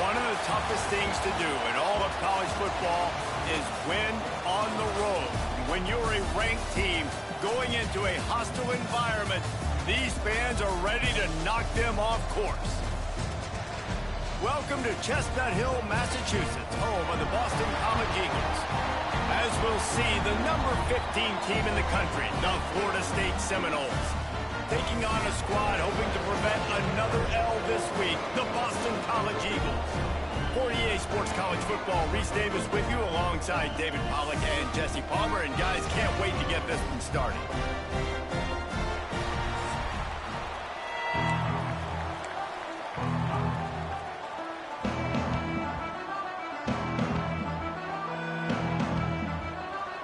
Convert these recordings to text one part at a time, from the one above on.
One of the toughest things to do in all of college football is win on the road. When you're a ranked team going into a hostile environment, these fans are ready to knock them off course. Welcome to Chestnut Hill, Massachusetts, home of the Boston College Eagles. As we'll see, the number 15 team in the country, the Florida State Seminoles, taking on a squad hoping to prevent another L this week, the Boston College Eagles. For EA Sports College Football, Reese Davis with you alongside David Pollack and Jesse Palmer. And guys, can't wait to get this one started.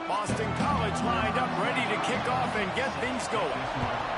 Boston College lined up, ready to kick off and get things going.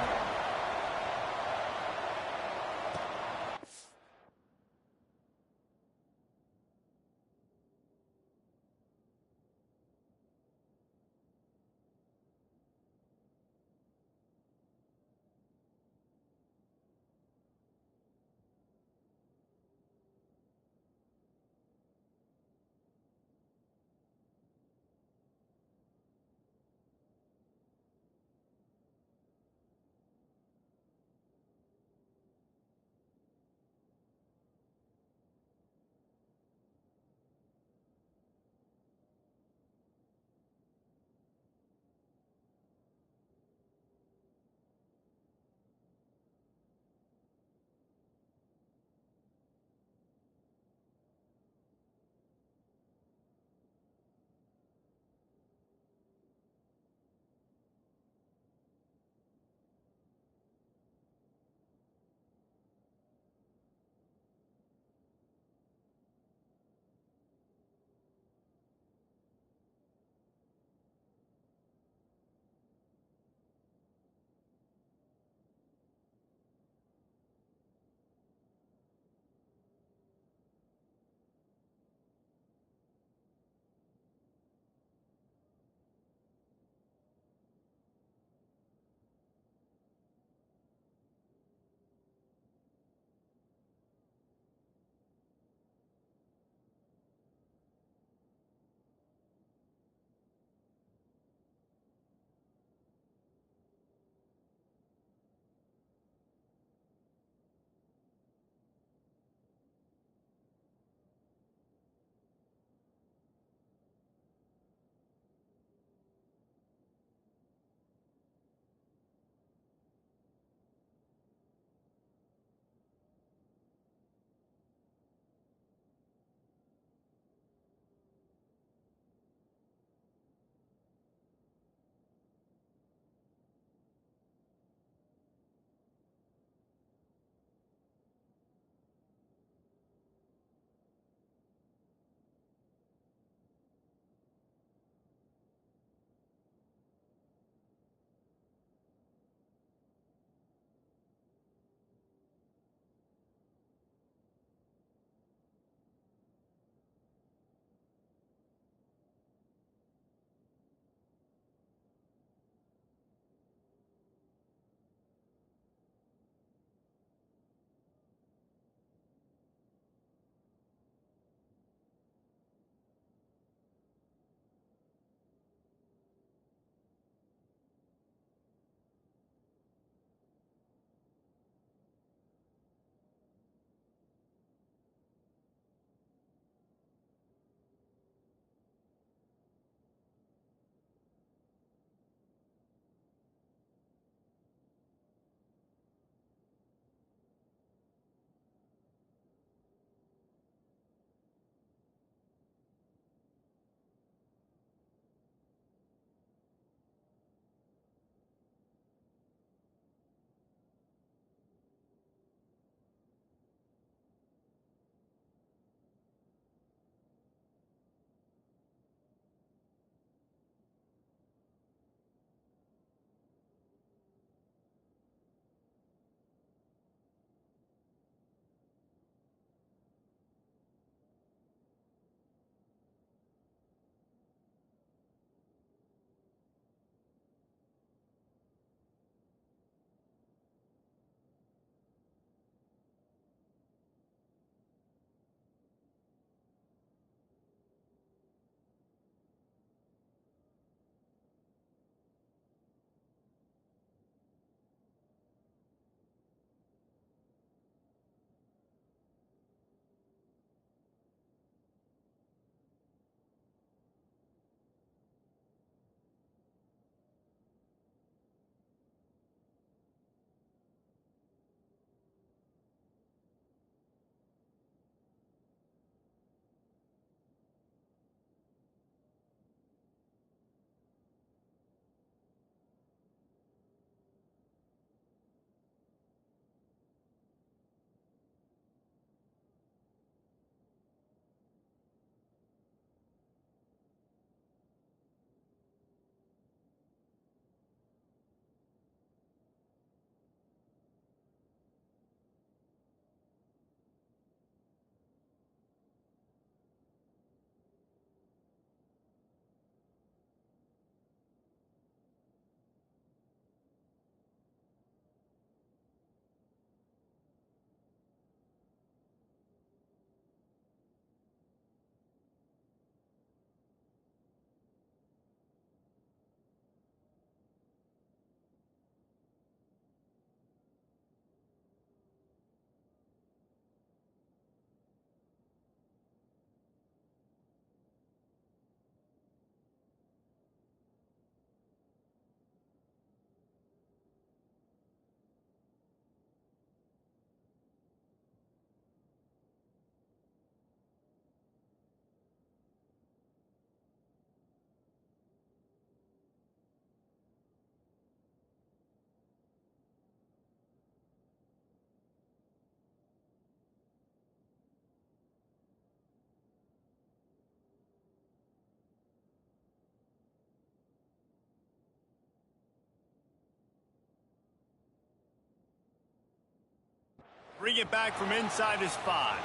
Bring it back from inside his 5.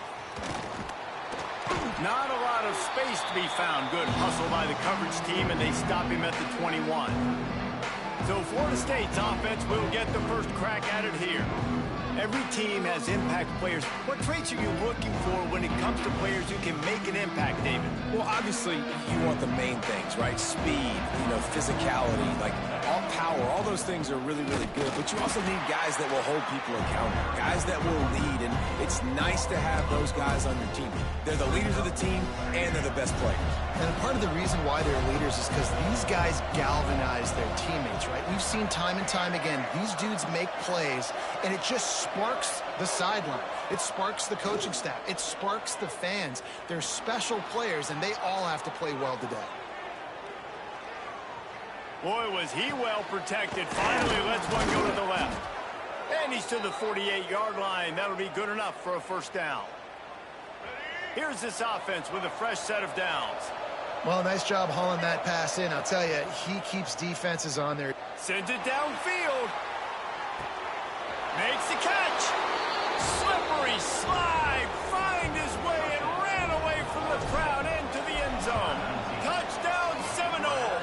Not a lot of space to be found. Good hustle by the coverage team, and they stop him at the 21. So Florida State's offense will get the first crack at it here. Every team has impact players. What traits are you looking for when it comes to players who can make an impact, David? Well, obviously, you want the main things, right? Speed, physicality, like all power. All those things are really, really good. But you also need guys that will hold people accountable, guys that will lead. And it's nice to have those guys on your team. They're the leaders of the team, and they're the best players. And part of the reason why they're leaders is because these guys galvanize their teammates, right? We've seen time and time again, these dudes make plays, and it just sparks the sideline. It sparks the coaching staff. It sparks the fans. They're special players, and they all have to play well today. Boy, was he well protected. Finally lets one go to the left. And he's to the 48-yard line. That'll be good enough for a first down. Here's this offense with a fresh set of downs. Well, nice job hauling that pass in. I'll tell you, he keeps defenses on there. Sends it downfield. Makes the catch. Slippery slide. Find his way and ran away from the crowd into the end zone. Touchdown Seminoles.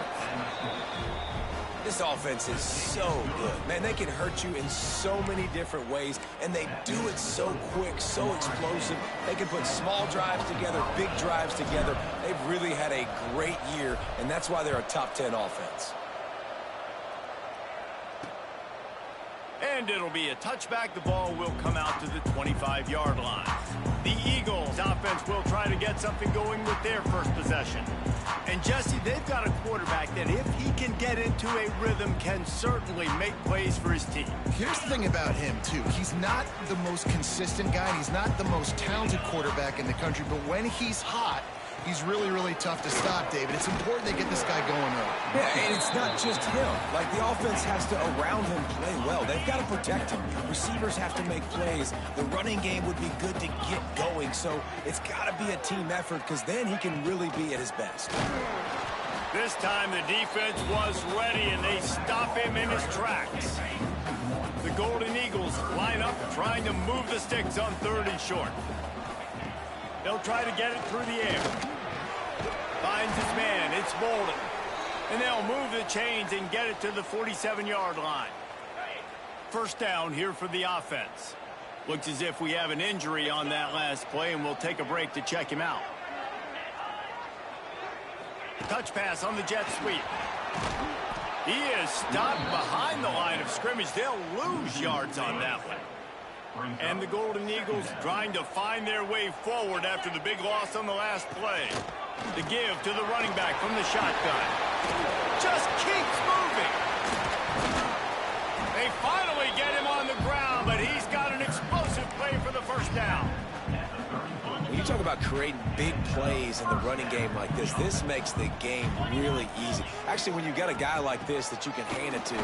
This offense is so good. Man, they can hurt you in so many different ways, and they do it so quick, so explosive. They can put small drives together, big drives together. They've really had a great year, and that's why they're a top 10 offense. And it'll be a touchback. The ball will come out to the 25-yard line. The Eagles offense will try to get something going with their first possession. And Jesse, they've got a quarterback that if he can get into a rhythm can certainly make plays for his team. Here's the thing about him, too. He's not the most consistent guy. He's not the most talented quarterback in the country. But when he's hot, he's really, really tough to stop, David. It's important they get this guy going early. Yeah, and it's not just him. Like, the offense has to, around him, play well. They've got to protect him. Receivers have to make plays. The running game would be good to get going. So it's got to be a team effort because then he can really be at his best. This time the defense was ready, and they stop him in his tracks. The Golden Eagles line up trying to move the sticks on 3rd and short. They'll try to get it through the air. Finds his man. It's Bolden. And they'll move the chains and get it to the 47-yard line. First down here for the offense. Looks as if we have an injury on that last play, and we'll take a break to check him out. Touch pass on the jet sweep. He is stopped behind the line of scrimmage. They'll lose yards on that one. And the Golden Eagles trying to find their way forward after the big loss on the last play. The give to the running back from the shotgun. Just keeps moving. They finally get him on the ground, but he's got an explosive play for the first down. When you talk about creating big plays in the running game like this makes the game really easy. Actually, when you've got a guy like this that you can hand it to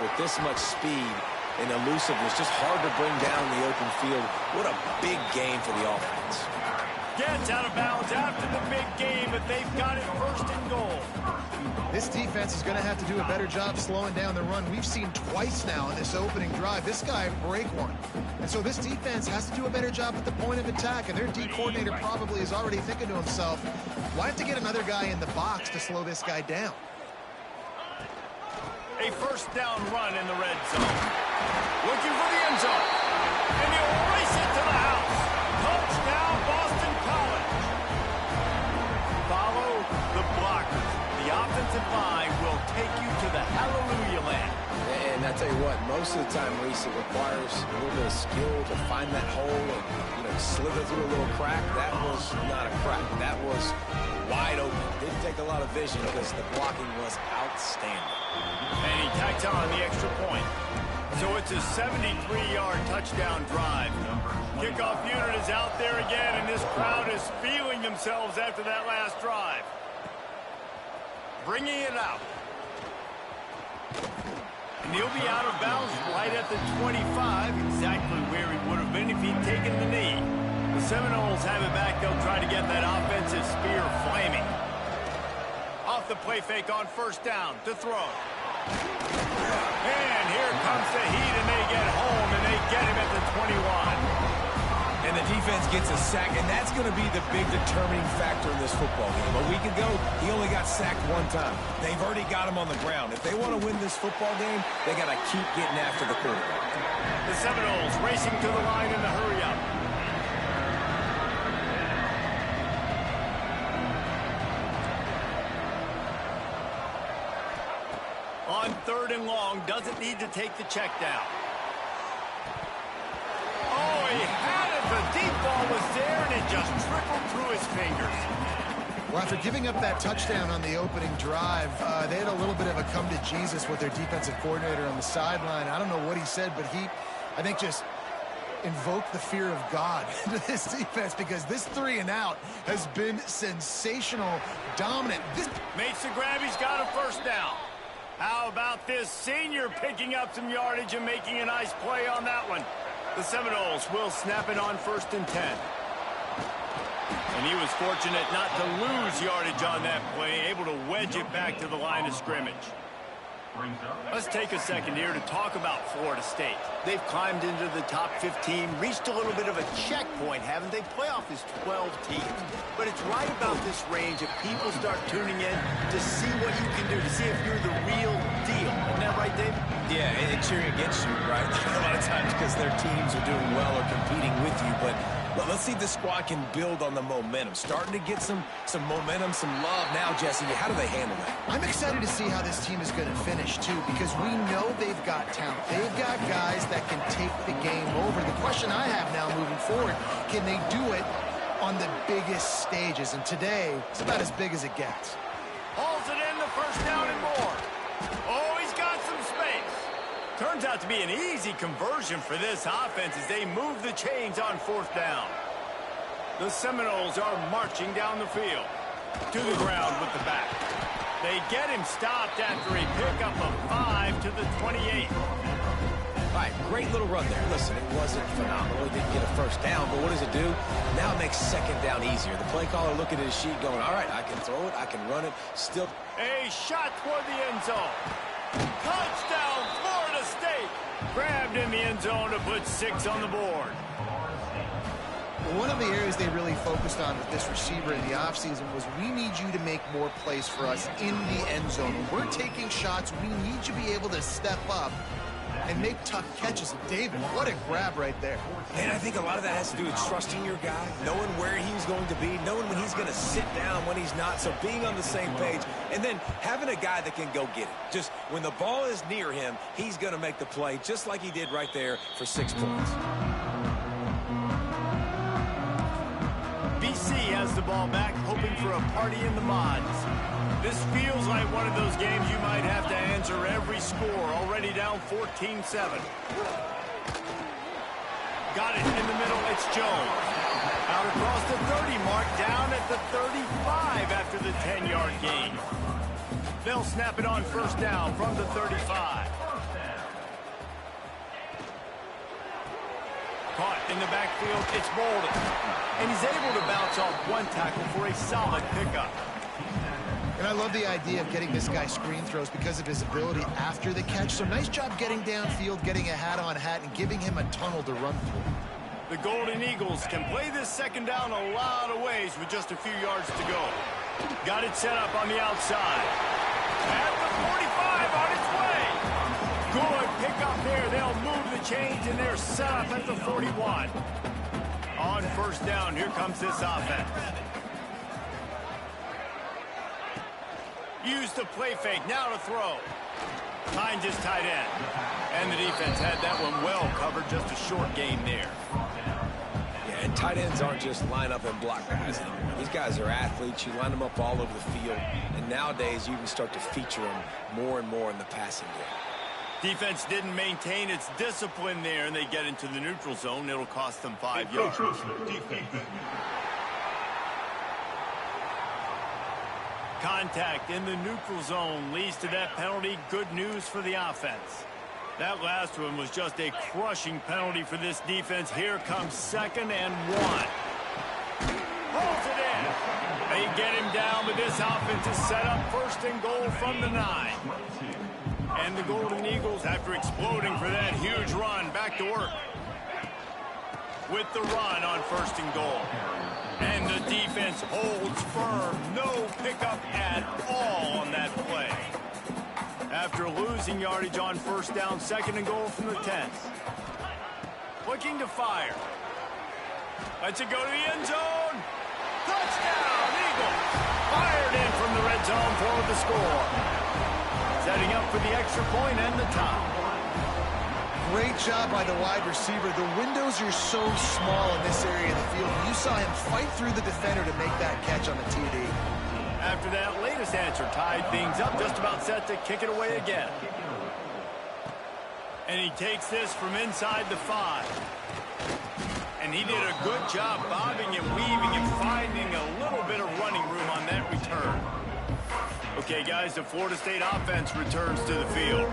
with this much speed and elusiveness, just hard to bring down the open field. What a big game for the offense. Gets out of bounds after the big game, but they've got it 1st and goal. This defense is going to have to do a better job slowing down the run. We've seen twice now in this opening drive this guy break one. And so this defense has to do a better job at the point of attack, and their D coordinator probably is already thinking to himself, well, I have to get another guy in the box to slow this guy down. A first down run in the red zone. Looking for the end zone. And he'll race it to the house. Touchdown, Boston College. Follow the blockers. The offensive line will take you to the hallelujah land. And I tell you what, most of the time, Reese, it requires a little bit of skill to find that hole and, slither through a little crack. That was not a crack. That was wide open. Didn't take a lot of vision because the blocking was outstanding. And he tacks on the extra point. So it's a 73-yard touchdown drive. Kickoff unit is out there again, and this crowd is feeling themselves after that last drive. Bringing it out. And he'll be out of bounds right at the 25, exactly where he would have been if he'd taken the knee. The Seminoles have it back. They'll try to get that offensive spear flaming. Off the play fake on first down to throw. And here comes the heat, and they get home, and they get him at the 21. And the defense gets a sack, and that's going to be the big determining factor in this football game. A week ago, he only got sacked one time. They've already got him on the ground. If they want to win this football game, they got to keep getting after the quarterback. The Seminoles racing to the line in the hurry-up. On 3rd and long, doesn't need to take the check down. Oh, he had it. The deep ball was there, and it just trickled through his fingers. Well, after giving up that touchdown on the opening drive, they had a little bit of a come to Jesus with their defensive coordinator on the sideline. I don't know what he said, but he, I think, just invoked the fear of God into this defense, because this 3-and-out has been sensational, dominant. This makes the grab. He's got a first down. How about this senior picking up some yardage and making a nice play on that one? The Seminoles will snap it on 1st and 10. And he was fortunate not to lose yardage on that play, able to wedge it back to the line of scrimmage. Let's take a second here to talk about Florida State. They've climbed into the top 15, reached a little bit of a checkpoint, haven't they? Playoff is 12 teams. But it's right about this range if people start tuning in to see what you can do, to see if you're the real deal. Isn't that right, Dave? Yeah, and cheering against you, right? A lot of times because their teams are doing well or competing with you. But let's see if the squad can build on the momentum. Starting to get some momentum, some love now, Jesse. How do they handle that? I'm excited to see how this team is going to finish, too, because we know they've got talent. They've got guys that can take the game over. The question I have now moving forward, can they do it on the biggest stages? And today, it's about as big as it gets. Hauls it in, the first down and more. Oh, he's got some space. Turns out to be an easy conversion for this offense as they move the chains on 4th down. The Seminoles are marching down the field. To the ground with the back. They get him stopped after a pickup of 5 to the 28. All right, great little run there. Listen, it wasn't phenomenal. He didn't get a first down, but what does it do? Now it makes 2nd down easier. The play caller looking at his sheet going, all right, I can throw it, I can run it. Still. A shot toward the end zone. Touchdown, Florida State. Grabbed in the end zone to put 6 on the board. Well, one of the areas they really focused on with this receiver in the offseason was, we need you to make more plays for us in the end zone. When we're taking shots, we need you to be able to step up and make tough catches. David, what a grab right there. And I think a lot of that has to do with trusting your guy, knowing where he's going to be, knowing when he's going to sit down, when he's not, so being on the same page, and then having a guy that can go get it. Just when the ball is near him, he's going to make the play, just like he did right there for 6 points. BC has the ball back, hoping for a party in the mods. This feels like one of those games you might have to answer every score. Already down 14-7. Got it in the middle. It's Jones. Out across the 30 mark, down at the 35 after the 10-yard gain. They'll snap it on 1st down from the 35. Caught in the backfield, it's Bolden. And he's able to bounce off one tackle for a solid pickup. And I love the idea of getting this guy screen throws because of his ability after the catch. So nice job getting downfield, getting a hat-on-hat, and giving him a tunnel to run through. The Golden Eagles can play this 2nd down a lot of ways with just a few yards to go. Got it set up on the outside. At the 45 on its way. Good pickup there. They'll move the chains, and they're set up at the 41. On 1st down, here comes this offense. Used the play fake, now to throw. Finds his tight end. And the defense had that one well covered, just a short gain there. Yeah, and tight ends aren't just line up and block guys anymore. These guys are athletes. You line them up all over the field. And nowadays, you can start to feature them more and more in the passing game. Defense didn't maintain its discipline there, and they get into the neutral zone. It'll cost them 5 yards. Contact in the neutral zone leads to that penalty. Good news for the offense. That last one was just a crushing penalty for this defense. Here comes 2nd and 1. Holds it in. They get him down, but this offense is set up 1st and goal from the 9. And the Golden Eagles, after exploding for that huge run, back to work. with the run on 1st and goal. And the defense holds firm. No pickup at all on that play. After losing yardage on 1st down, 2nd and goal from the 10. Looking to fire. Lets it go to the end zone. Touchdown, Eagles. Fired in from the red zone for the score. Setting up for the extra point and the tie. Great job by the wide receiver. The windows are so small in this area of the field. You saw him fight through the defender to make that catch on the TD. After that latest answer tied things up, just about set to kick it away again. And he takes this from inside the 5. And he did a good job bobbing and weaving and finding a little bit of running room on that return. Okay, guys, the Florida State offense returns to the field.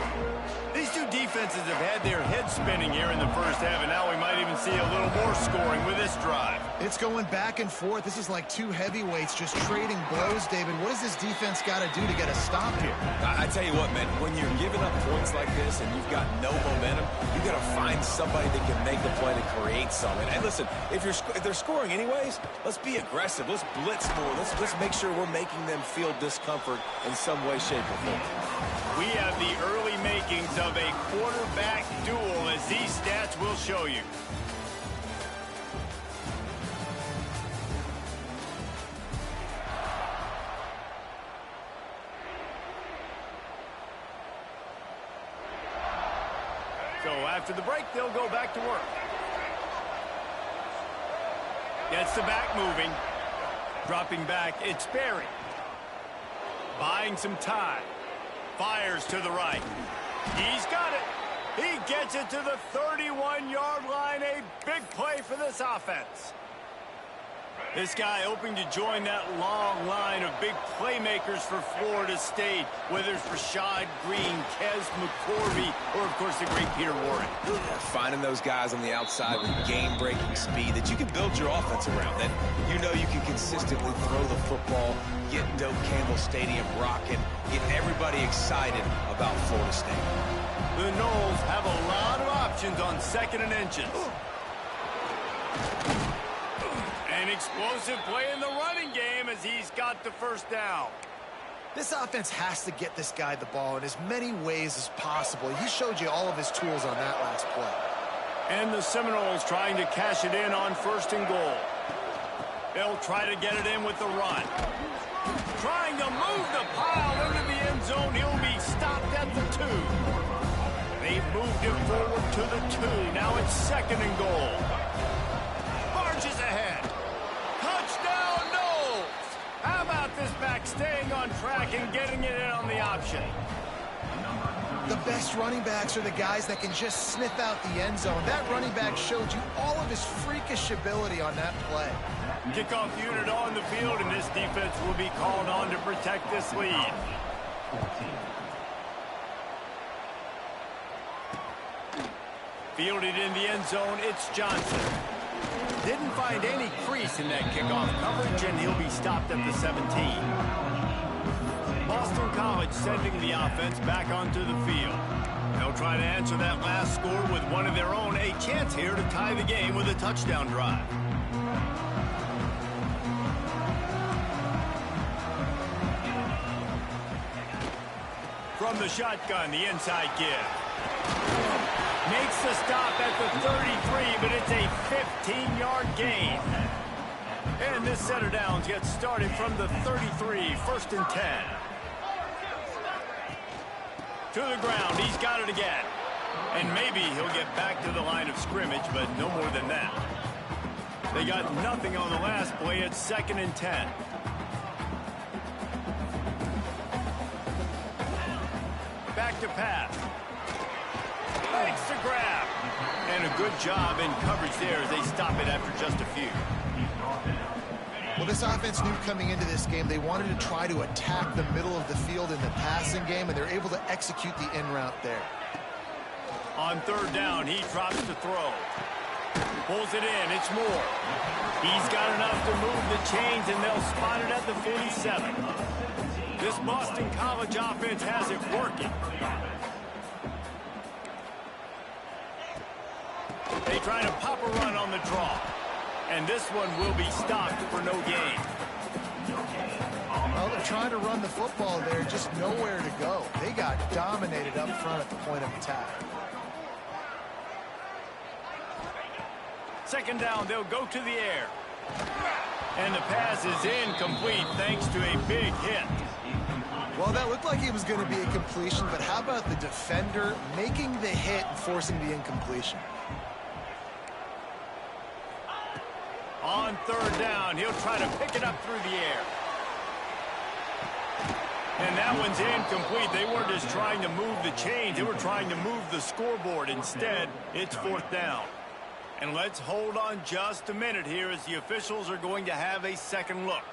These two defenses have had their heads spinning here in the first half, and now we might even see a little more scoring with this drive. It's going back and forth. This is like two heavyweights just trading blows, David. What does this defense got to do to get a stop here? I tell you what, man, when you're giving up points like this and you've got no momentum, you got to find somebody that can make the play to create something. And listen, if they're scoring anyways, let's be aggressive. Let's blitz more. Let's make sure we're making them feel discomfort in some way, shape, or form. We have the early makings of a quarterback duel, as these stats will show you. So after the break, they'll go back to work. Gets the back moving. Dropping back, it's Berry. Buying some time. Fires to the right. He's got it. He gets it to the 31-yard line. A big play for this offense. This guy hoping to join that long line of big playmakers for Florida State, whether it's Rashad Green, Kez McCorvey, or, of course, the great Peter Warren. Finding those guys on the outside with game-breaking speed that you can build your offense around, that you know you can consistently throw the football, get Doak Campbell Stadium rocking, get everybody excited about Florida State. The Noles have a lot of options on 2nd and inches. An explosive play in the running game as he's got the 1st down. This offense has to get this guy the ball in as many ways as possible. He showed you all of his tools on that last play. And the Seminoles trying to cash it in on 1st and goal. They'll try to get it in with the run. Trying to move the pile into the end zone. He'll be stopped at the 2. They've moved him forward to the 2. Now it's 2nd and goal. Marches ahead. Touchdown, Noles! How about this back staying on track and getting it in on the option? The best running backs are the guys that can just sniff out the end zone. That running back showed you all of his freakish ability on that play. Kickoff unit on the field, and this defense will be called on to protect this lead. Fielded in the end zone, it's Johnson. Didn't find any crease in that kickoff coverage, and he'll be stopped at the 17. Boston College sending the offense back onto the field. They'll try to answer that last score with one of their own. A chance here to tie the game with a touchdown drive. From the shotgun, the inside give. Makes the stop at the 33, but it's a 15-yard gain. And this set of downs gets started from the 33, 1st and 10. To the ground, he's got it again. And maybe he'll get back to the line of scrimmage, but no more than that. They got nothing on the last play. It's 2nd and 10. Back to pass. Makes the grab. And a good job in coverage there as they stop it after just a few. Well, this offense knew coming into this game they wanted to try to attack the middle of the field in the passing game, and they're able to execute the in route there. On 3rd down, he drops to throw. Pulls it in. It's Moore. He's got enough to move the chains, and they'll spot it at the 47. This Boston College offense has it working. They trying to pop a run on the draw. And this one will be stopped for no gain. Well, they're trying to run the football there, just nowhere to go. They got dominated up front at the point of attack. Second down, they'll go to the air. And the pass is incomplete thanks to a big hit. Well, that looked like it was going to be a completion, but how about the defender making the hit and forcing the incompletion? On third down, he'll try to pick it up through the air. And that one's incomplete. They weren't just trying to move the chains. They were trying to move the scoreboard. Instead, it's fourth down. And let's hold on just a minute here as the officials are going to have a second look.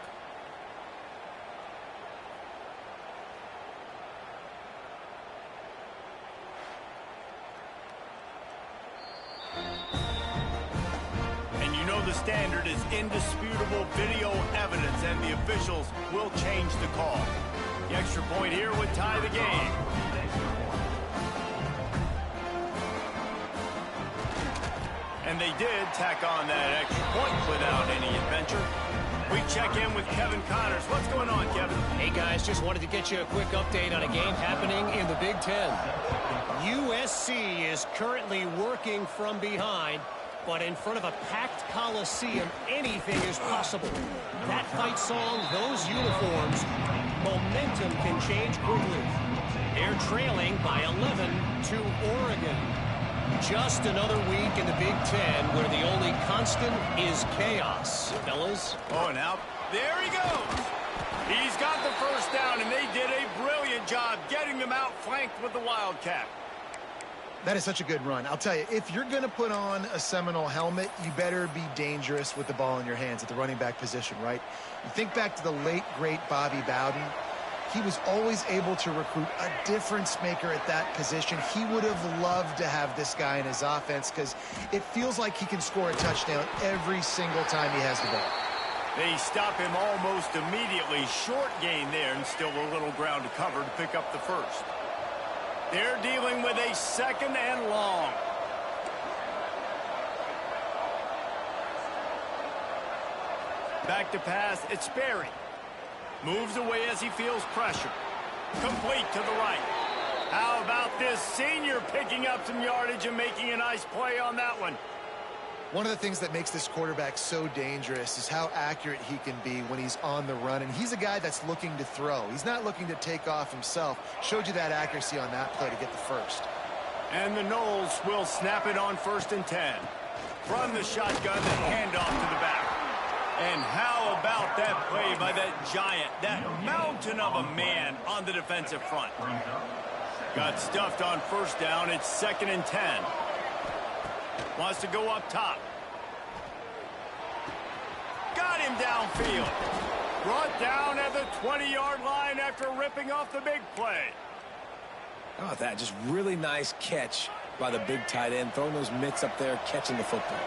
And you know the standard is indisputable video evidence, and the officials will change the call. The extra point here would tie the game. And they did tack on that extra point without any adventure. We check in with Kevin Connors. What's going on, Kevin? Hey, guys, just wanted to get you a quick update on a game happening in the Big Ten. USC is currently working from behind, but in front of a packed Coliseum, anything is possible. That fight song, those uniforms, momentum can change quickly. They're trailing by 11 to Oregon. Just another week in the Big Ten where the only constant is chaos, fellas. Oh, now, there he goes. He's got the first down, and they did a brilliant job getting them outflanked with the Wildcat. That is such a good run. I'll tell you, if you're going to put on a Seminole helmet, you better be dangerous with the ball in your hands at the running back position, right? You think back to the late, great Bobby Bowden. He was always able to recruit a difference maker at that position. He would have loved to have this guy in his offense because it feels like he can score a touchdown every single time he has the ball. They stop him almost immediately. Short gain there, and still a little ground to cover to pick up the first. They're dealing with a second and long. Back to pass, it's Sperry. Moves away as he feels pressure. Complete to the right. How about this senior picking up some yardage and making a nice play on that one? One of the things that makes this quarterback so dangerous is how accurate he can be when he's on the run. And he's a guy that's looking to throw. He's not looking to take off himself. Showed you that accuracy on that play to get the first. And the Noles will snap it on 1st and 10. From the shotgun, the handoff to the back. And how about that play by that giant, that mountain of a man on the defensive front? Got stuffed on first down. It's 2nd and 10. Wants to go up top. Got him downfield. Brought down at the 20-yard line after ripping off the big play. Oh, that just really nice catch by the big tight end, throwing those mitts up there, catching the football.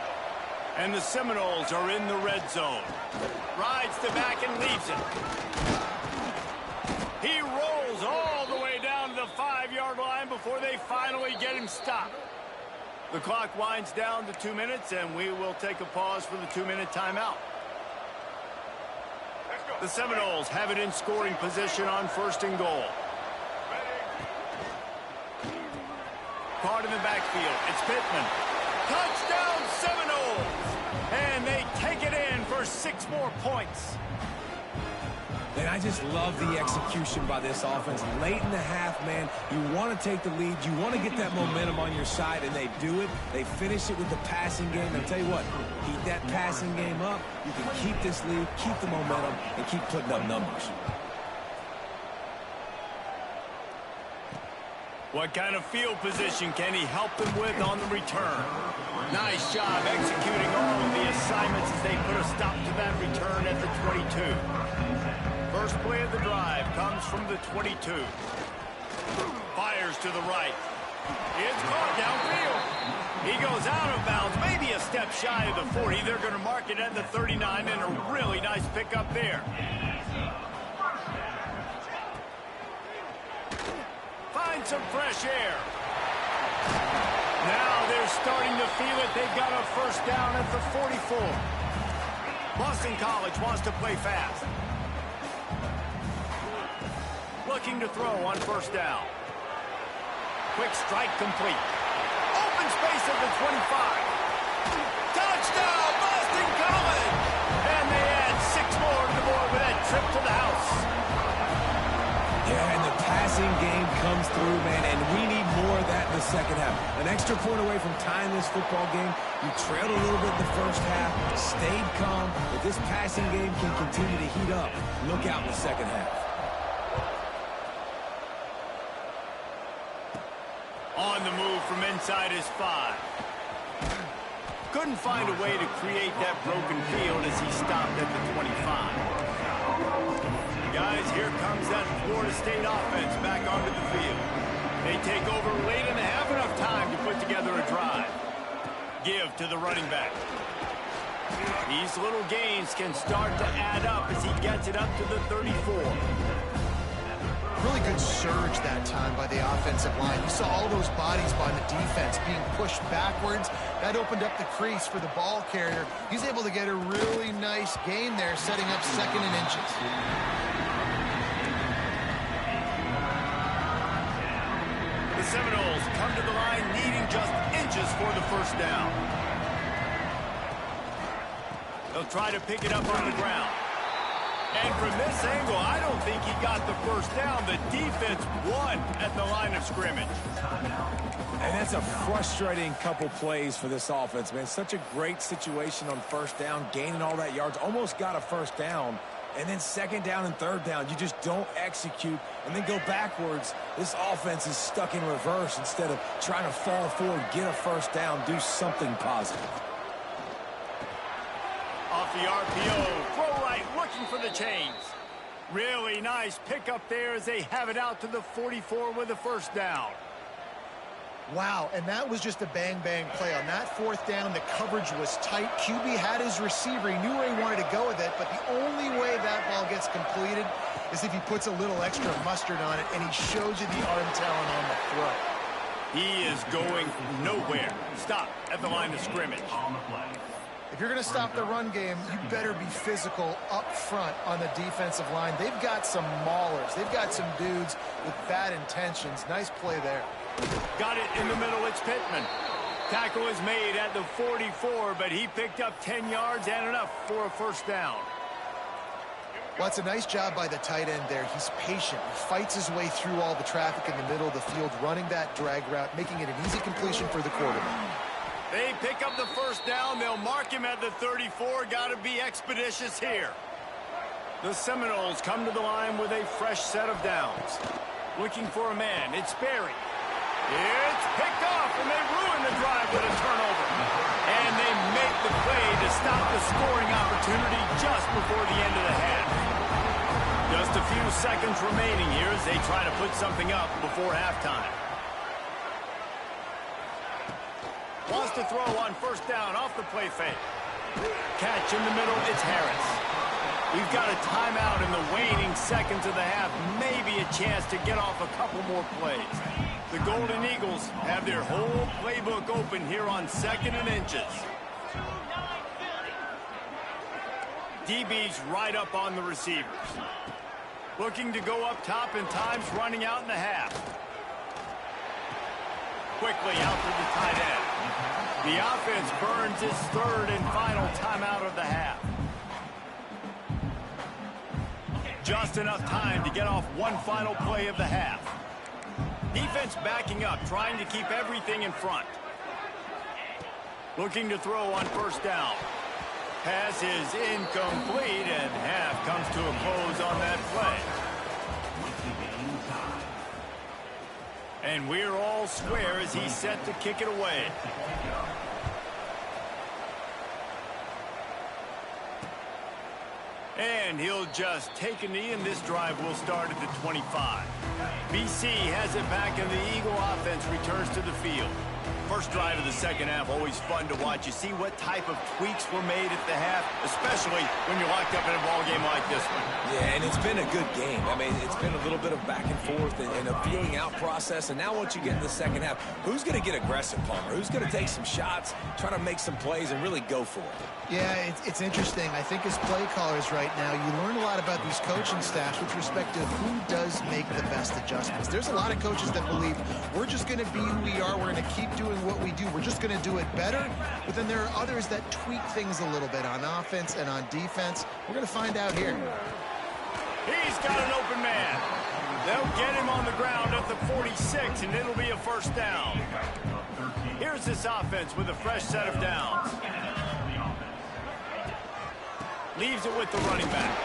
And the Seminoles are in the red zone. Rides the back and leaves it. He rolls all the way down to the 5-yard line before they finally get him stopped. The clock winds down to 2 minutes, and we will take a pause for the 2-minute timeout. The Seminoles have it in scoring position on 1st and goal. Caught in the backfield. It's Pittman. Touchdown Seminoles! And they take it in for 6 more points. And I just love the execution by this offense. Late in the half, man, you want to take the lead. You want to get that momentum on your side, and they do it. They finish it with the passing game. And I'll tell you what, keep that passing game up. You can keep this lead, keep the momentum, and keep putting up numbers. What kind of field position can he help them with on the return? Nice job executing all of the assignments as they put a stop to that return at the 22. First play of the drive comes from the 22. Fires to the right. It's caught downfield. He goes out of bounds, maybe a step shy of the 40. They're going to mark it at the 39, and a really nice pickup there. Find some fresh air. Now they're starting to feel it. They've got a first down at the 44. Boston College wants to play fast. Looking to throw on first down. Quick strike complete. Open space at the 25. Touchdown, Boston College! And they add 6 more to the board with that trip to the house. Yeah, and the passing game comes through, man, and we need more of that in the second half. An extra point away from tying this football game. You trailed a little bit in the first half, stayed calm, but this passing game can continue to heat up. Look out in the second half. On the move from inside his 5. Couldn't find a way to create that broken field as he stopped at the 25. Guys, here comes that Florida State offense back onto the field. They take over late and have enough time to put together a drive. Give to the running back. These little gains can start to add up as he gets it up to the 34. Really good surge that time by the offensive line. You saw all those bodies by the defense being pushed backwards. That opened up the crease for the ball carrier. He's able to get a really nice gain there, setting up 2nd and inches. The Seminoles come to the line needing just inches for the first down. They'll try to pick it up on the ground. And from this angle, I don't think he got the first down. The defense won at the line of scrimmage. And that's a frustrating couple plays for this offense, man. Such a great situation on first down, gaining all that yards, almost got a first down. And then 2nd down and 3rd down, you just don't execute and then go backwards. This offense is stuck in reverse instead of trying to fall forward, get a first down, do something positive. Off the RPO, throw right, looking for the chains. Really nice pickup there as they have it out to the 44 with a first down. Wow, and that was just a bang-bang play. On that 4th down, the coverage was tight. QB had his receiver. He knew where he wanted to go with it, but the only way that ball gets completed is if he puts a little extra mustard on it, and he shows you the arm talent on the throw. He is going nowhere. Stop at the line of scrimmage. If you're going to stop the run game, you better be physical up front on the defensive line. They've got some maulers. They've got some dudes with bad intentions. Nice play there. Got it in the middle. It's Pittman. Tackle is made at the 44, but he picked up 10 yards and enough for a first down. Well, it's a nice job by the tight end there. He's patient. He fights his way through all the traffic in the middle of the field, running that drag route, making it an easy completion for the quarterback. They pick up the first down. They'll mark him at the 34. Got to be expeditious here. The Seminoles come to the line with a fresh set of downs. Looking for a man. It's Berry. It's picked off, and they ruin the drive with a turnover. And they make the play to stop the scoring opportunity just before the end of the half. Just a few seconds remaining here as they try to put something up before halftime. Wants to throw on first down off the play fake. Catch in the middle, it's Harris. We've got a timeout in the waning seconds of the half. Maybe a chance to get off a couple more plays. The Golden Eagles have their whole playbook open here on 2nd and inches. DB's right up on the receivers. Looking to go up top, and time's running out in the half. Quickly out to the tight end. The offense burns its 3rd and final timeout of the half. Just enough time to get off one final play of the half. Defense backing up, trying to keep everything in front. Looking to throw on first down. Pass is incomplete, and half comes to a close on that play. And we're all square as he's set to kick it away. And he'll just take a knee, and this drive will start at the 25. BC has it back, and the Eagle offense returns to the field. First drive of the second half, always fun to watch. You see what type of tweaks were made at the half, especially when you're locked up in a ball game like this one. Yeah, and it's been a good game. I mean, it's been a little bit of back and forth and a feeling out process. And now once you get in the second half, who's going to get aggressive, Palmer? Who's going to take some shots, try to make some plays, and really go for it? Yeah, it's interesting. I think as play callers right now, you learn a lot about these coaching staffs with respect to who does make the best adjustments. There's a lot of coaches that believe we're just going to be who we are. We're going to keep doing what we do. We're just going to do it better. But then there are others that tweak things a little bit on offense and on defense. We're going to find out here. He's got an open man. They'll get him on the ground at the 46, and it'll be a first down. Here's this offense with a fresh set of downs. Leaves it with the running back.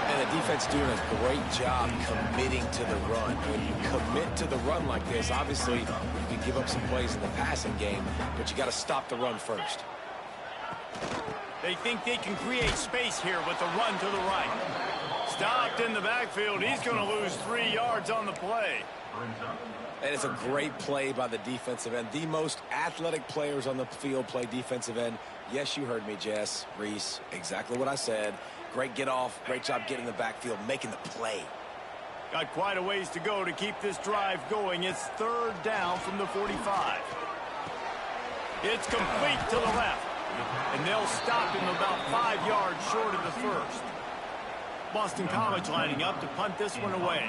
And the defense doing a great job committing to the run. When you commit to the run like this, obviously you can give up some plays in the passing game, but you got to stop the run first. They think they can create space here with the run to the right. Stopped in the backfield. He's going to lose 3 yards on the play. And it's a great play by the defensive end. The most athletic players on the field play defensive end. Yes, you heard me, Jess, Reese, exactly what I said. Great get off, great job getting in the backfield, making the play. Got quite a ways to go to keep this drive going. It's third down from the 45. It's complete to the left. And they'll stop him about 5 yards short of the first. Boston College lining up to punt this one away.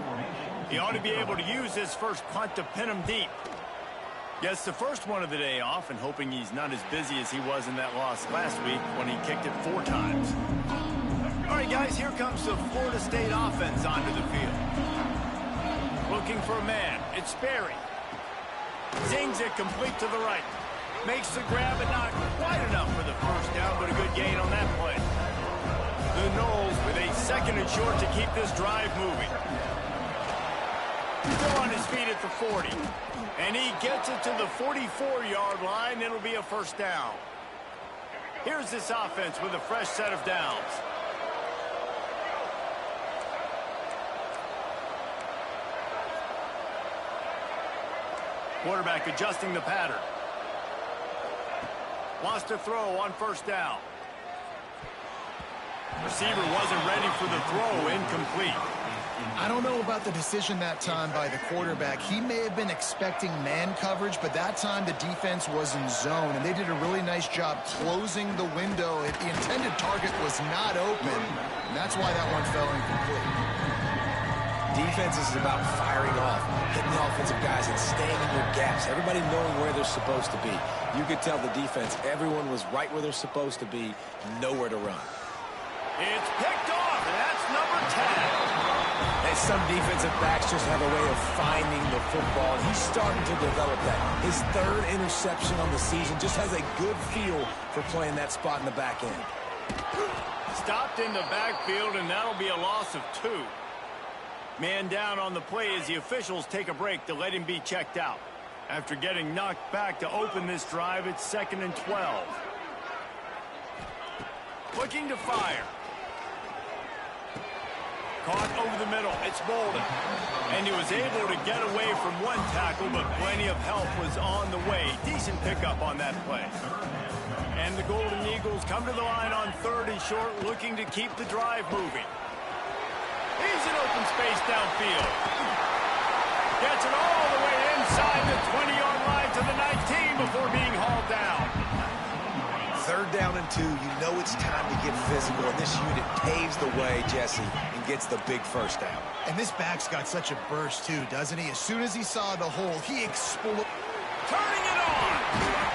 He ought to be able to use this first punt to pin him deep. Gets the first one of the day off and hoping he's not as busy as he was in that loss last week when he kicked it 4 times. All right, guys, here comes the Florida State offense onto the field. Looking for a man. It's Sperry. Zings it complete to the right. Makes the grab, but not quite enough for the first down, but a good gain on that play. The Noles with a second and short to keep this drive moving. Still on his feet at the 40. And he gets it to the 44-yard line. It'll be a first down. Here's this offense with a fresh set of downs. Quarterback adjusting the pattern. Wants to throw on first down. Receiver wasn't ready for the throw. Incomplete. I don't know about the decision that time by the quarterback. He may have been expecting man coverage, but that time the defense was in zone, and they did a really nice job closing the window. The intended target was not open, and that's why that one fell incomplete. Defense is about firing off, hitting the offensive guys, and staying in your gaps. Everybody knowing where they're supposed to be. You could tell the defense, everyone was right where they're supposed to be, nowhere to run. It's picked off, and that's number 10. And some defensive backs just have a way of finding the football, and he's starting to develop that. His 3rd interception on the season, just has a good feel for playing that spot in the back end. Stopped in the backfield, and that'll be a loss of 2. Man down on the play as the officials take a break to let him be checked out. After getting knocked back to open this drive, it's 2nd and 12. Looking to fire. Caught over the middle. It's Bolden. And he was able to get away from one tackle, but plenty of help was on the way. Decent pickup on that play. And the Golden Eagles come to the line on 3rd and short, looking to keep the drive moving. He's in open space downfield. Gets it all the way inside the 20-yard line to the 19 before being hauled down. 3rd down and 2, you know it's time to get physical, and this unit paves the way, Jesse, and gets the big first down. And this back's got such a burst, too, doesn't he? As soon as he saw the hole, he exploded. Turning it on.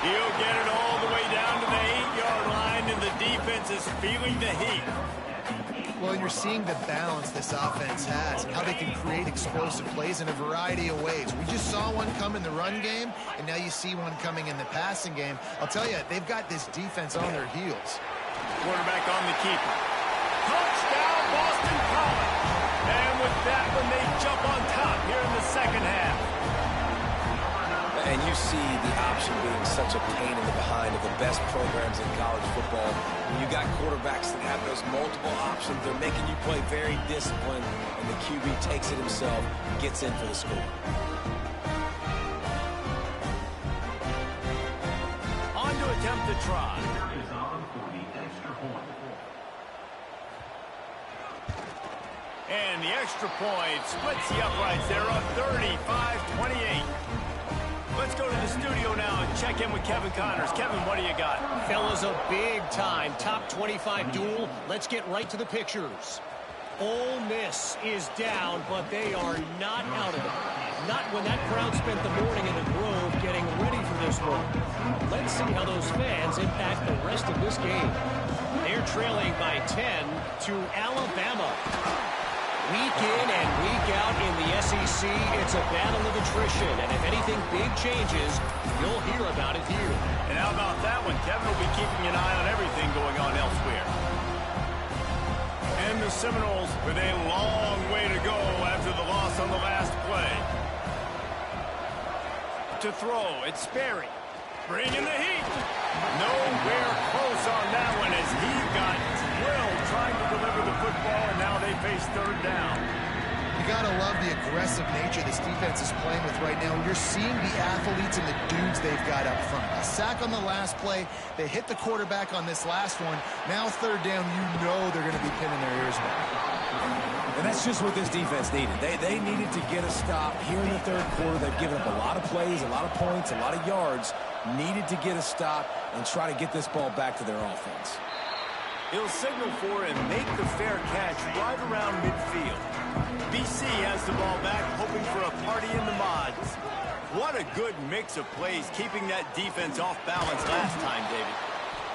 He'll get it all the way down to the 8-yard line, and the defense is feeling the heat. Well, you're seeing the balance this offense has and how they can create explosive plays in a variety of ways. We just saw one come in the run game, and now you see one coming in the passing game. I'll tell you, they've got this defense on their heels. Quarterback on the keeper. Touchdown, Boston College. And with that one, they jump on top here in the second half. And you see the option being such a pain in the behind of the best programs in college football. When you got quarterbacks that have those multiple options, they're making you play very disciplined, and the QB takes it himself, gets in for the score. try. And the extra point splits the uprights. They're up 35-28. Let's go to the studio now and check in with Kevin Connors. Kevin, what do you got? Fellas, a big-time top 25 duel. Let's get right to the pictures. Ole Miss is down, but they are not out of it. Not when that crowd spent the morning in the Grove getting ready for this one. Let's see how those fans impact the rest of this game. They're trailing by 10 to Alabama. Week in and week out in the SEC, it's a battle of attrition. And if anything big changes, you'll hear about it here. And how about that one? Kevin will be keeping an eye on everything going on elsewhere. And the Seminoles with a long way to go after the loss on the last play. To throw, it's Sperry. Bringing the heat. Nowhere close on that one as he got drilled trying to deliver the football, and now they face third down. You got to love the aggressive nature this defense is playing with right now. You're seeing the athletes and the dudes they've got up front. A sack on the last play. They hit the quarterback on this last one. Now third down, you know they're going to be pinning their ears back. And that's just what this defense needed. They needed to get a stop here in the third quarter. They've given up a lot of plays, a lot of points, a lot of yards. Needed to get a stop and try to get this ball back to their offense. He'll signal for and make the fair catch right around midfield. BC has the ball back, hoping for a party in the mods. What a good mix of plays, keeping that defense off balance last time, David.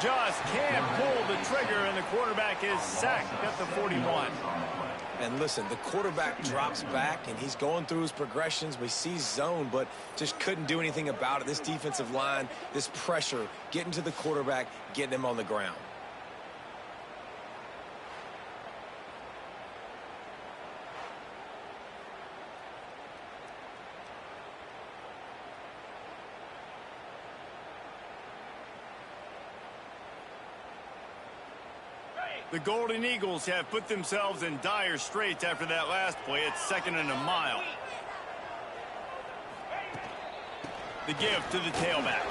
Just can't pull the trigger, and the quarterback is sacked at the 41. And listen, the quarterback drops back, and he's going through his progressions. We see zone, but just couldn't do anything about it. This defensive line, this pressure, getting to the quarterback, getting him on the ground. The Golden Eagles have put themselves in dire straits after that last play. It's 2nd and a mile. The give to the tailback.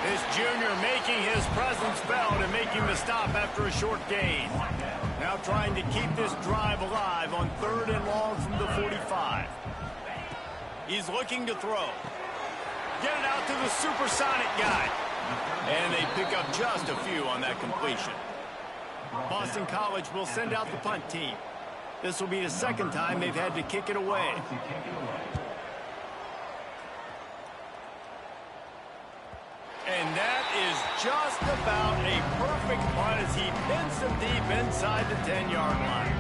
This junior making his presence felt and making the stop after a short gain. Now trying to keep this drive alive on 3rd and long from the 45. He's looking to throw. Get it out to the supersonic guy. And they pick up just a few on that completion. Boston College will send out the punt team. This will be the second time they've had to kick it away. And that is just about a perfect punt as he pins them deep inside the 10-yard line.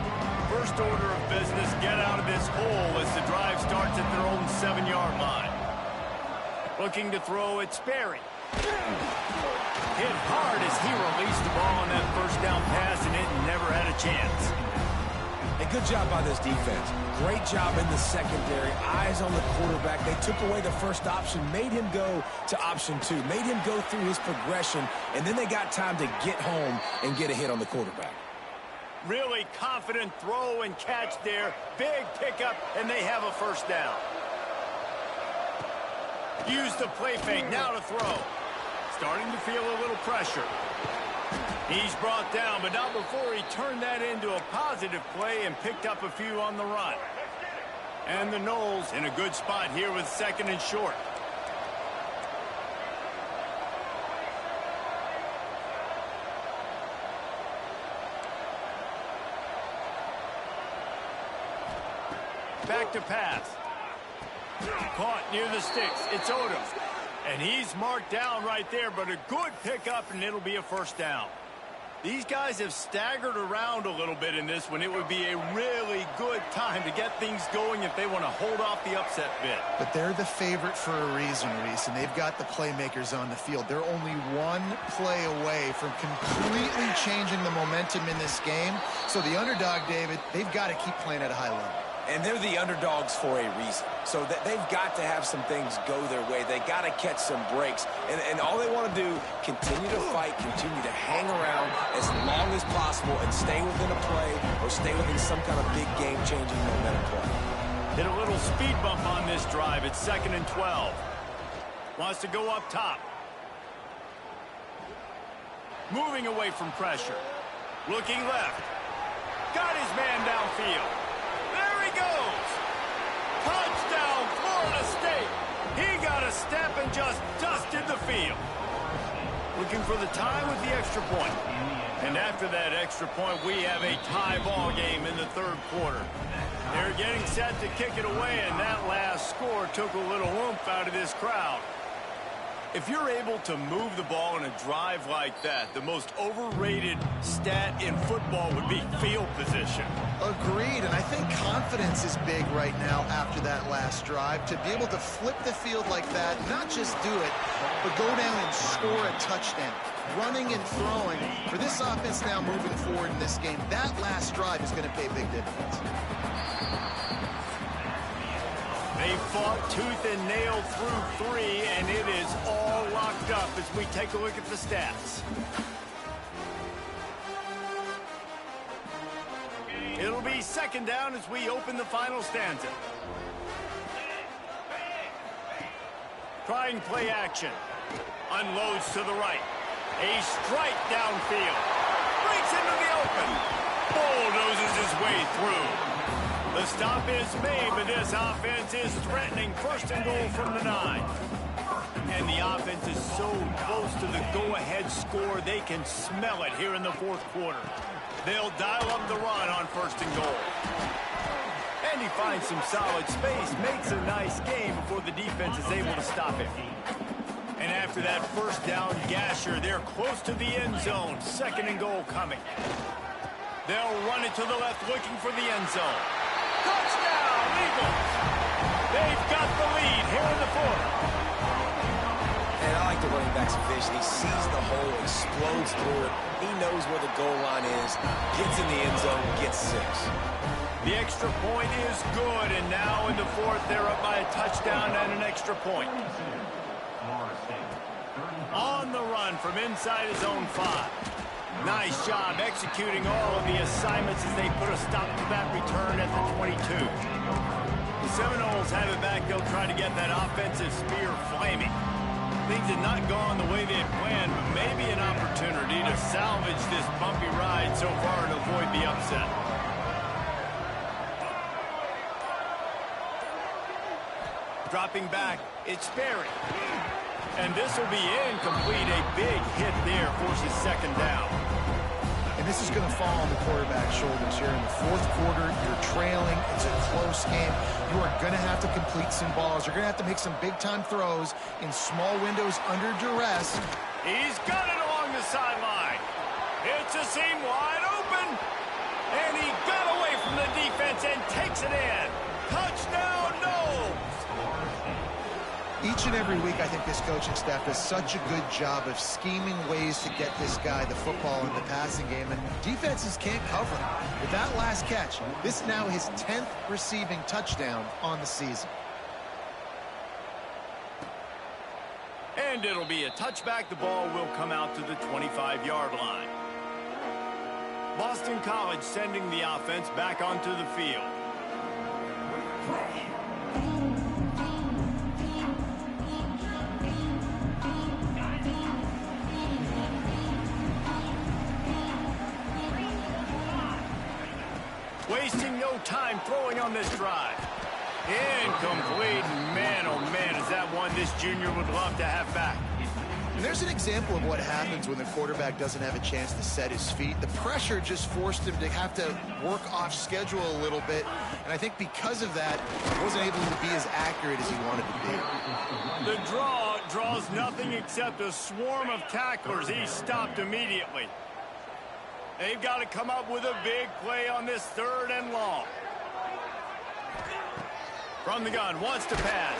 First order of business, get out of this hole as the drive starts at their own 7-yard line. Looking to throw, it's Sperry. Hit hard as he released the ball on that first down pass, and it never had a chance. A good job by this defense. Great job in the secondary. Eyes on the quarterback. They took away the first option, made him go to option 2, made him go through his progression, and then they got time to get home and get a hit on the quarterback. Really confident throw and catch there. Big pickup, and they have a first down. Use the play fake, now to throw. Starting to feel a little pressure. He's brought down, but not before he turned that into a positive play and picked up a few on the run. And the Noles in a good spot here with 2nd and short. Back to pass. Caught near the sticks. It's Odom. And he's marked down right there, but a good pickup, and it'll be a first down. These guys have staggered around a little bit in this one. It would be a really good time to get things going if they want to hold off the upset bid. But they're the favorite for a reason, Reese, and they've got the playmakers on the field. They're only one play away from completely changing the momentum in this game. So the underdog, David, they've got to keep playing at a high level. And they're the underdogs for a reason. So that they've got to have some things go their way. They got to catch some breaks. And all they want to do, continue to fight, continue to hang around as long as possible and stay within a play or stay within some kind of big game-changing momentum play. Hit a little speed bump on this drive. It's 2nd and 12. Wants to go up top. Moving away from pressure. Looking left. Got his man downfield. There he goes. Touchdown, Florida State. He got a step and just dusted the field. Looking for the tie with the extra point. And after that extra point, we have a tie ball game in the third quarter. They're getting set to kick it away, and that last score took a little oomph out of this crowd. If you're able to move the ball in a drive like that, the most overrated stat in football would be field position. Agreed, and I think confidence is big right now after that last drive. To be able to flip the field like that, not just do it, but go down and score a touchdown. Running and throwing. For this offense now moving forward in this game, that last drive is going to pay big dividends. They fought tooth and nail through 3, and it is all locked up as we take a look at the stats. It'll be second down as we open the final stanza. Trying play action. Unloads to the right. A strike downfield. Breaks into the open. Bulldozes his way through. The stop is made, but this offense is threatening first and goal from the 9. And the offense is so close to the go-ahead score, they can smell it here in the fourth quarter. They'll dial up the run on first and goal. And he finds some solid space, makes a nice game before the defense is able to stop him. And after that first down gasher, they're close to the end zone. Second and goal coming. They'll run it to the left, looking for the end zone. Touchdown, Eagles! They've got the lead here in the fourth. And I like the running back's vision. He sees the hole, explodes through it. He knows where the goal line is, gets in the end zone, gets 6. The extra point is good, and now in the fourth, they're up by a touchdown and an extra point. On the run from inside his own 5. Nice job executing all of the assignments as they put a stop to that return at the 22. The Seminoles have it back. They'll try to get that offensive spear flaming. Things had not gone the way they had planned, but maybe an opportunity to salvage this bumpy ride so far and avoid the upset. Dropping back, it's Berry. And this will be incomplete. A big hit there forces second down. And this is going to fall on the quarterback's shoulders here in the fourth quarter. You're trailing. It's a close game. You are going to have to complete some balls. You're going to have to make some big-time throws in small windows under duress. He's got it along the sideline. It's a seam wide open. And he got away from the defense and takes it in. Touchdown, Noles. Each and every week, I think this coaching staff does such a good job of scheming ways to get this guy the football in the passing game, and defenses can't cover him. With that last catch, this is now his 10th receiving touchdown on the season. And it'll be a touchback. The ball will come out to the 25-yard line. Boston College sending the offense back onto the field. Wasting no time throwing on this drive. Incomplete. Man, oh man, is that one this junior would love to have back. And there's an example of what happens when the quarterback doesn't have a chance to set his feet. The pressure just forced him to have to work off schedule a little bit. And I think because of that, he wasn't able to be as accurate as he wanted to be. The draw draws nothing except a swarm of tacklers. He's stopped immediately. They've got to come up with a big play on this third and long. From the gun, wants to pass.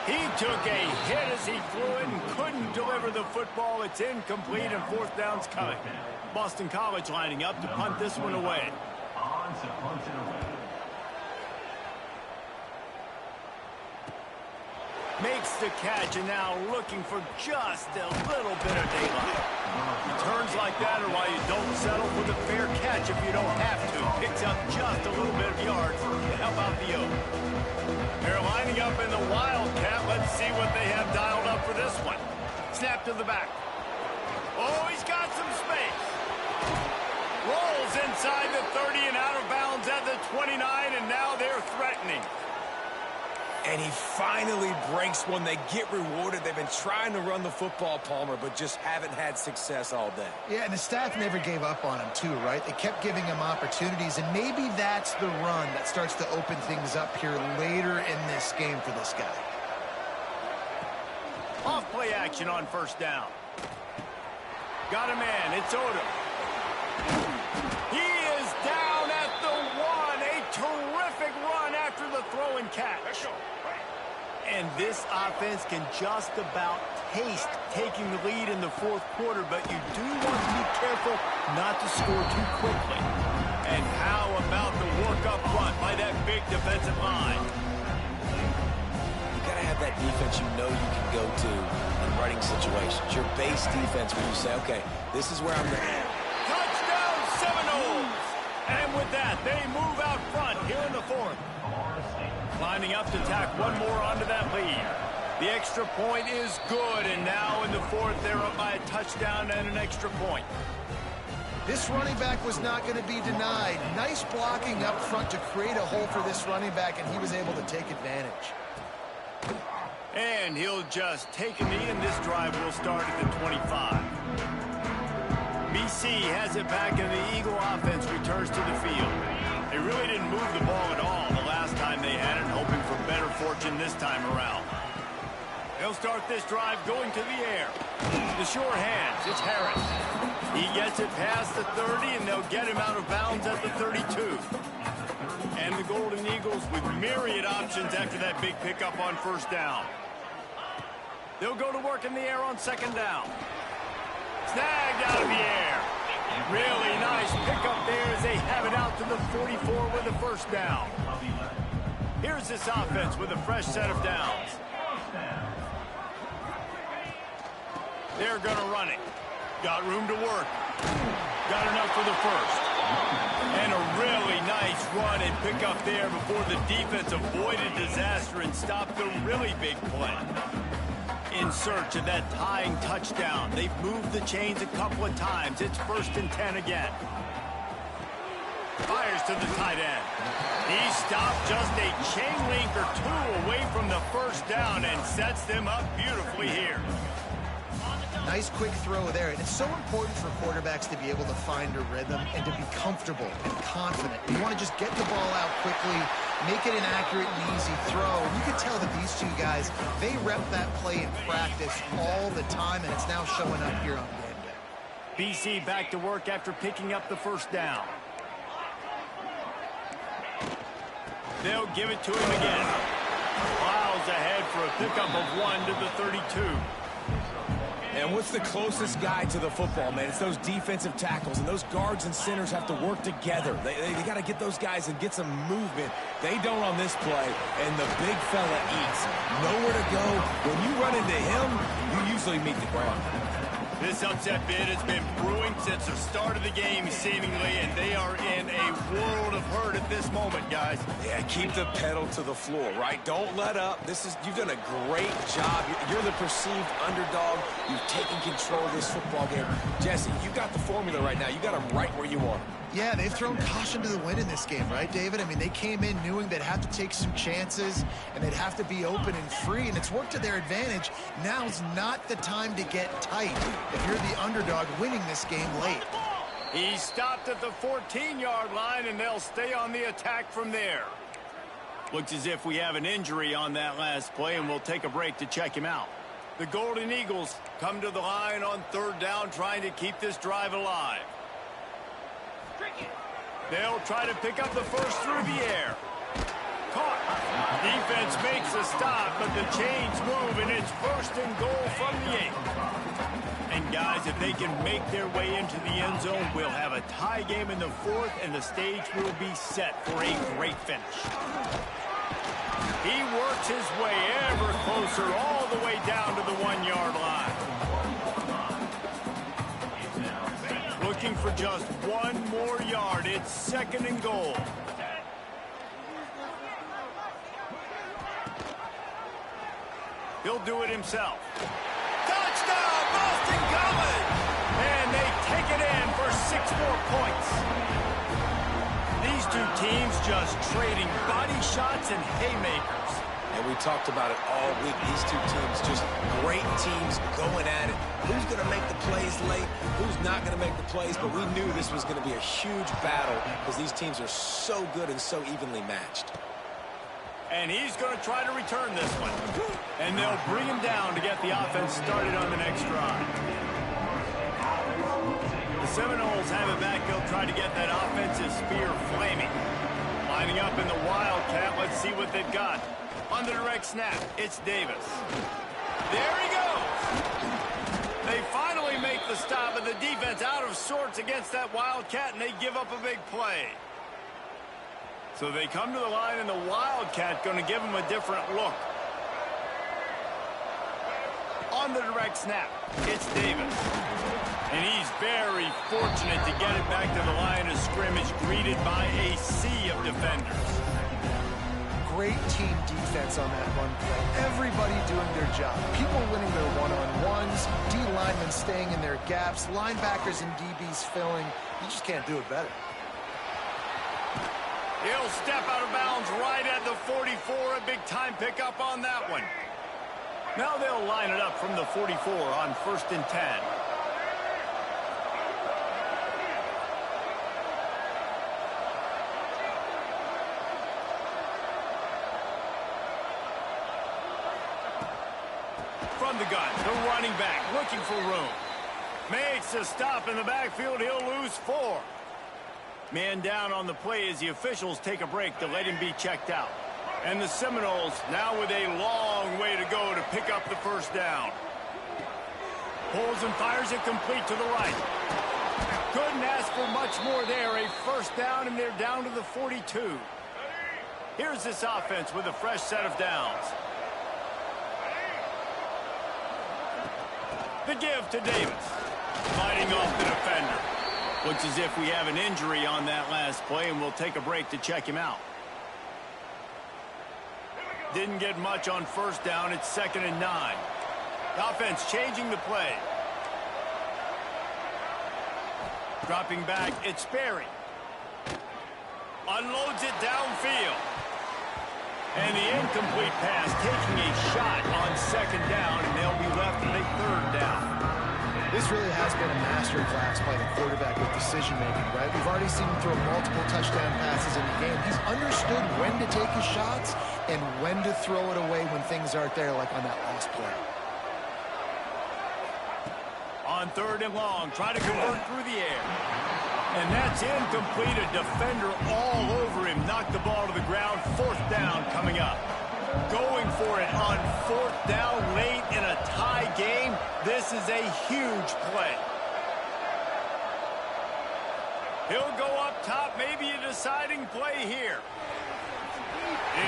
He took a hit as he threw it and couldn't deliver the football. It's incomplete and fourth down's coming. Boston College lining up to punt this one away. Makes the catch and now looking for just a little bit of daylight. Returns like that are why you don't settle for the fair catch if you don't have to. Picks up just a little bit of yards to help out the Oak. They're lining up in the Wildcat. Let's see what they have dialed up for this one. Snap to the back. Oh, he's got some space. Rolls inside the 30 and out of bounds at the 29, and now they're threatening. And he finally breaks one. They get rewarded. They've been trying to run the football, Palmer, but just haven't had success all day. Yeah, and the staff never gave up on him, too, right? They kept giving him opportunities, and maybe that's the run that starts to open things up here later in this game for this guy. Off play action on first down. Got a man. It's Odom. He is down at the 1. A terrific run after the throw and catch. And this offense can just about taste taking the lead in the fourth quarter, but you do want to be careful not to score too quickly. And how about the work up front by that big defensive line? You got to have that defense you know you can go to in running situations. Your base defense where you say, okay, this is where I'm going to... Touchdown Seminoles! And with that, they move out front here in the fourth. Lining up to tack one more onto that lead. The extra point is good, and now in the fourth, they're up by a touchdown and an extra point. This running back was not going to be denied. Nice blocking up front to create a hole for this running back, and he was able to take advantage. And he'll just take a knee, and this drive will start at the 25. BC has it back, and the Eagle offense returns to the field. They really didn't move the ball at all the last time they had it, hoping for better fortune this time around. They'll start this drive going to the air. The sure hands, it's Harris. He gets it past the 30, and they'll get him out of bounds at the 32. And the Golden Eagles with myriad options after that big pickup on first down. They'll go to work in the air on second down. Snagged out of the air. Really nice pickup there as they have it out to the 44 with a first down. Here's this offense with a fresh set of downs. They're going to run it. Got room to work. Got enough for the first. And a really nice run and pickup there before the defense avoided disaster and stopped the really big play. In search of that tying touchdown. They've moved the chains a couple of times. It's 1st and 10 again. Fires to the tight end. He stopped just a chain link or two away from the first down and sets them up beautifully here. Nice quick throw there. And it's so important for quarterbacks to be able to find a rhythm and to be comfortable and confident. You want to just get the ball out quickly, make it an accurate and easy throw. You can tell that these two guys, they rep that play in practice all the time, and it's now showing up here on game day. BC back to work after picking up the first down. They'll give it to him again. Miles ahead for a pickup of 1 to the 32. And what's the closest guy to the football, man? It's those defensive tackles, and those guards and centers have to work together. They got to get those guys and get some movement. They don't on this play, and the big fella eats. Nowhere to go. When you run into him, you usually meet the ground. This upset bid has been brewing since the start of the game, seemingly, and they are in a world of hurt at this moment, guys. Yeah, keep the pedal to the floor, right? Don't let up. You've done a great job. You're the perceived underdog. You've taken control of this football game. Jesse, you got the formula right now. You got them right where you want them. Yeah, they've thrown caution to the wind in this game, right, David? I mean, they came in knowing they'd have to take some chances and they'd have to be open and free, and it's worked to their advantage. Now's not the time to get tight if you're the underdog winning this game late. He stopped at the 14-yard line, and they'll stay on the attack from there. Looks as if we have an injury on that last play, and we'll take a break to check him out. The Golden Eagles come to the line on third down, trying to keep this drive alive. They'll try to pick up the first through the air. Caught. Defense makes a stop, but the chains move, and it's 1st and goal from the 8. And guys, if they can make their way into the end zone, we'll have a tie game in the 4th, and the stage will be set for a great finish. He works his way ever closer all the way down to the 1-yard line. Looking for just 1 more yard. It's 2nd and goal. He'll do it himself. Touchdown, Boston College! more points. These two teams just trading body shots and haymakers. And we talked about it all week. These two teams, just great teams going at it. Who's going to make the plays late? Who's not going to make the plays? But we knew this was going to be a huge battle because these teams are so good and so evenly matched. And he's going to try to return this one. And they'll bring him down to get the offense started on the next drive. The Seminoles have it back. They'll try to get that offensive spear flaming. Lining up in the Wildcat. Let's see what they've got. On the direct snap, it's Davis. There he goes. They finally make the stop, and the defense out of sorts against that Wildcat, and they give up a big play. So they come to the line, and the Wildcat going to give them a different look. On the direct snap, it's Davis. And he's very fortunate to get it back to the line of scrimmage, greeted by a sea of defenders. Great team defense on that run play. Everybody doing their job. People winning their one-on-ones, D-linemen staying in their gaps, linebackers and DBs filling. You just can't do it better. He'll step out of bounds right at the 44. A big-time pickup on that one. Now they'll line it up from the 44 on 1st and 10. From the gun, the running back looking for room. Makes a stop in the backfield. He'll lose 4. Man down on the play as the officials take a break to let him be checked out. And the Seminoles now with a long way to go to pick up the first down. Pulls and fires it complete to the right. Couldn't ask for much more there. A first down, and they're down to the 42. Here's this offense with a fresh set of downs. The give to Davis. Fighting off the defender. Looks as if we have an injury on that last play, and we'll take a break to check him out. Didn't get much on first down. It's 2nd and 9. The offense changing the play. Dropping back, it's Sperry. Unloads it downfield. And the incomplete pass taking a shot on 2nd down, and they'll be left with a 3rd down. This really has been a masterclass by the quarterback with decision-making, right? We've already seen him throw multiple touchdown passes in the game. He's understood when to take his shots and when to throw it away when things aren't there, like on that last play. On 3rd and long, try to convert through the air. And that's incomplete. A defender all over him. Knocked the ball to the ground. 4th down coming up. Going for it on 4th down late in a tie game. This is a huge play. He'll go up top. Maybe a deciding play here.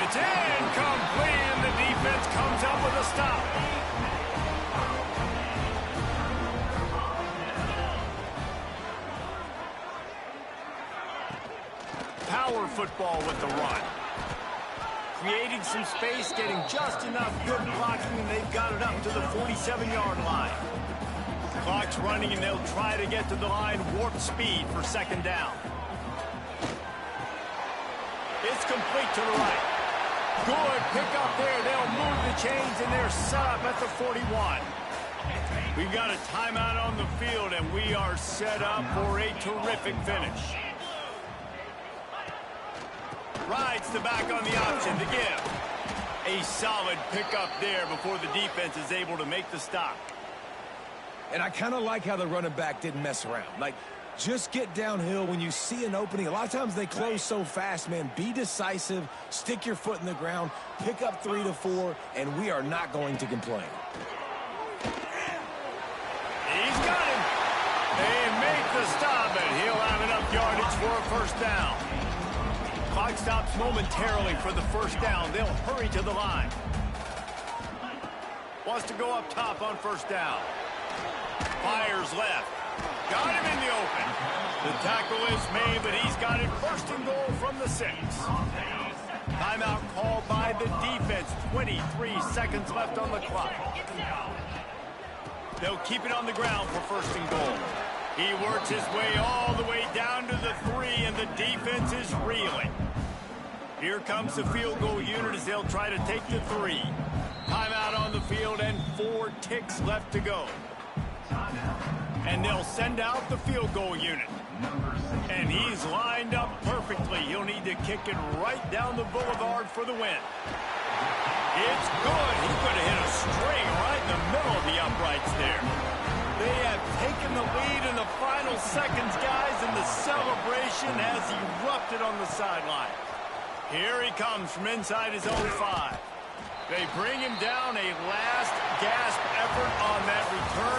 It's incomplete, and the defense comes up with a stop. Power football with the run. Creating some space, getting just enough good blocking, and they've got it up to the 47-yard line. Clock's running, and they'll try to get to the line, warp speed for 2nd down. It's complete to the right. Good pick up there. They'll move the chains, and they're set up at the 41. We've got a timeout on the field, and we are set up for a terrific finish. Rides the back on the option to give. A solid pickup there before the defense is able to make the stop. And I kind of like how the running back didn't mess around. Like, just get downhill when you see an opening. A lot of times they close so fast, man. Be decisive, stick your foot in the ground, pick up 3 to 4, and we are not going to complain. He's got him. They make the stop, and he'll have enough yardage for a first down. Clock stops momentarily for the first down. They'll hurry to the line. Wants to go up top on first down. Fires left. Got him in the open. The tackle is made, but he's got it 1st and goal from the 6. Timeout called by the defense. 23 seconds left on the clock. They'll keep it on the ground for 1st and goal. He works his way all the way down to the 3, and the defense is reeling. Here comes the field goal unit as they'll try to take the 3. Timeout on the field and 4 ticks left to go. And they'll send out the field goal unit. And he's lined up perfectly. He'll need to kick it right down the boulevard for the win. It's good. He could have hit a string right in the middle of the uprights there. They have taken the lead in the final seconds, guys, and the celebration has erupted on the sideline. Here he comes from inside his own 5. They bring him down, a last gasp effort on that